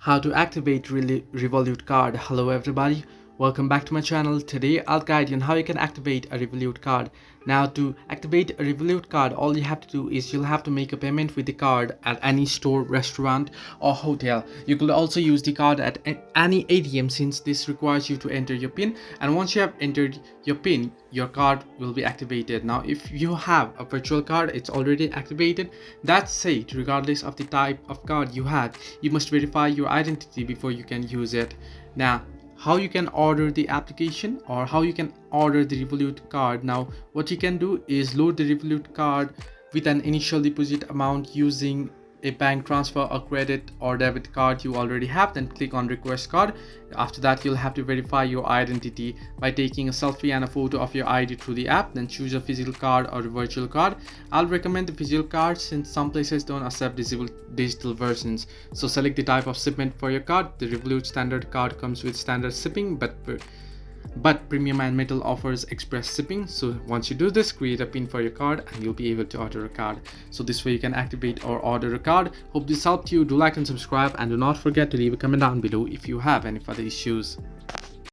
How to activate Revolut card. Hello everybody, welcome back to my channel. Today I'll guide you on how you can activate a Revolut card. Now to activate a Revolut card, all you have to do is you'll have to make a payment with the card at any store, restaurant or hotel. You could also use the card at any ATM since this requires you to enter your PIN, and once you have entered your PIN, your card will be activated. Now if you have a virtual card, it's already activated. That said, regardless of the type of card you have, you must verify your identity before you can use it. Now how you can order the application or how you can order the Revolut card. Now what you can do is load the Revolut card with an initial deposit amount using a bank transfer or credit or debit card you already have. Then click on request card. After that, you'll have to verify your identity by taking a selfie and a photo of your ID through the app. Then choose a physical card or a virtual card. I'll recommend the physical card since some places don't accept digital versions. So select the type of shipment for your card. The Revolut standard card comes with standard shipping, but premium and metal offers express shipping. So once you do this, create a PIN for your card and you'll be able to order a card. So this way you can activate or order a card. Hope this helped you. Do like and subscribe, and do not forget to leave a comment down below if you have any further issues.